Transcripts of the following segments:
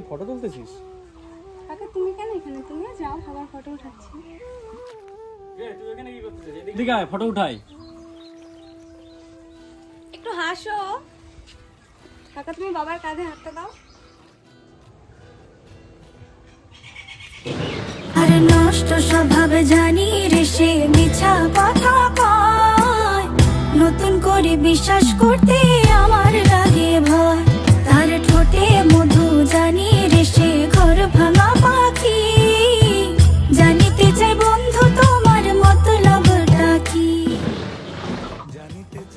Photo তুলতেছিস? কাকা তুমি কেন এখানে? তুমিও যাও, বাবার ফটো উঠাচ্ছি। তুই এখানে কি করতেছিস? এদিকে আয়, ফটো উঠাই। একটু হাসো। কাকা তুমি বাবার কাঁধে হাতটা দাও। আরে নষ্ট স্বভাবে জানি রে সে মিছা কথা কয়, নতুন করে বিশ্বাস করতে আমার লাগে ভয়। তার ঠোঁটে মধু জানি রে সে ঘর ভাঙা পাখি, জানিতে চাই বন্ধু তোমার মতলবটা কি।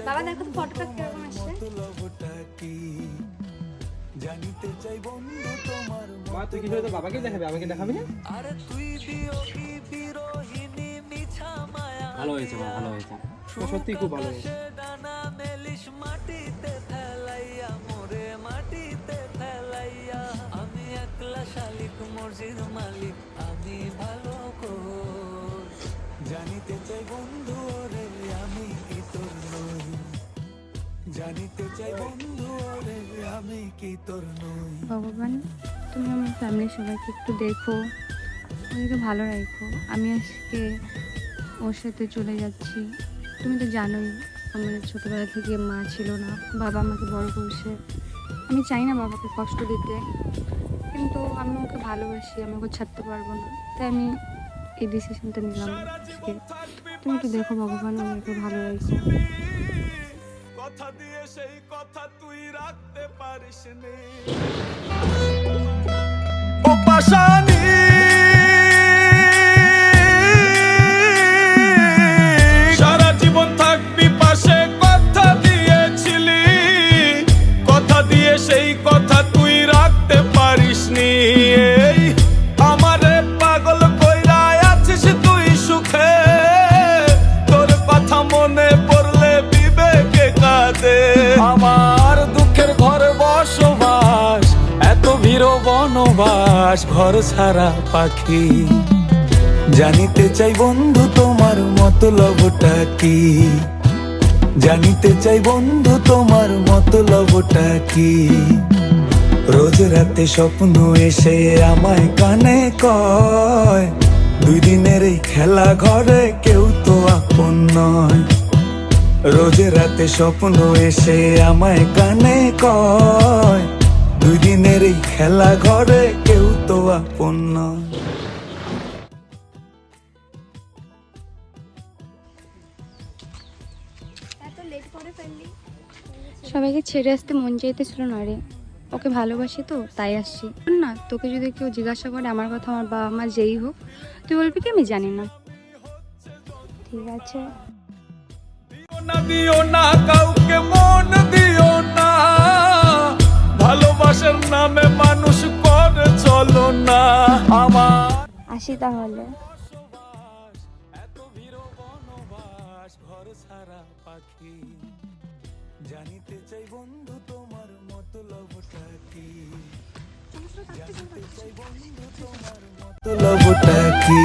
বাবা দেখো তো ফটোটা কিরকম আসছে। মা তুই কি করে তো বাবাকে দেখাবি, আমাকে দেখাবি না? ভালো হয়েছে মা, ভালো হয়েছে, সত্যি খুব ভালো হয়েছে। আমি একলা শালিক মর্জির মালিক, আমি ভালো জানিতে চাই বন্ধু রে আমি কি তোর নই, জানিতে চাই বন্ধু রে আমি কি তোর নই। ভগবান তুমি আমার ফ্যামিলির সবাইকে একটু দেখো, ওদেরকে ভালো রাখো। আমি আজকে ওর সাথে চলে যাচ্ছি। তুমি তো জানোই আমাদের ছোটোবেলা থেকে মা ছিল না, বাবা আমাকে বড় করেছে। আমি চাই না বাবাকে কষ্ট দিতে, কিন্তু আমি ওকে ভালোবাসি, আমি ওকে ছাড়তে পারবো না, তাই আমি এই ডিসিশনটা নিলাম আজকে। তুমি একটু দেখো ভগবান, ওদেরকে ভালো রাখো। কথা দিয়ে সেই কথা তুই রাখতে পারিস নে, ও পাশানি সারা জীবন থাকবি পাশে, কথা দিয়েছিলি, কথা দিয়ে সেই কথা তুই রাখতে পারিস নি। এই আমারে পাগল কইরা আছিস তুই সুখে, তোর কথা মনে পড়লে বিবেকে কাঁদে। আমার দুঃখের ঘরে বসবাস, এত ভিড় বনবাস, ঘর ছাড়া পাখি, জানিতে চাই বন্ধু তোমার মতলবটা কি, জানিতে চাই বন্ধু তোমার মতলবটা কি। রোজ রাতে স্বপ্ন এসে আমায় কানে কয়, দুই দিনের এই খেলা ঘরে কেউ তো আপন নয়। রোজ রাতে স্বপ্ন এসে আমায় কানে কয়, দুই দিনের এই খেলা ঘরে কেউ তো আপন নয়। এত লেট করে ফেললি। সবাইকে ছেড়ে আসতে মন চাইতেছিল না রে, ওকে ভালোবাসি তো তাই আসছি না। তোকে যদি কেউ জিজ্ঞাসা করে আমার কথা, আমার বাবা মা যেই হোক, তুই বলবি কি আমি জানি না। ঠিক আছে, দিও না কাউকে মন দিও না, ভালোবাসার নামে মানুষ করে চলো না। আমার আসি তাহলে। এত ভিড় বনবাস, ঘর ছাড়া পাখি, জানিতে চাই বন্ধু তোমার মতলবটা কি, জানিতে চাই বন্ধু তোমার মতলবটা কি।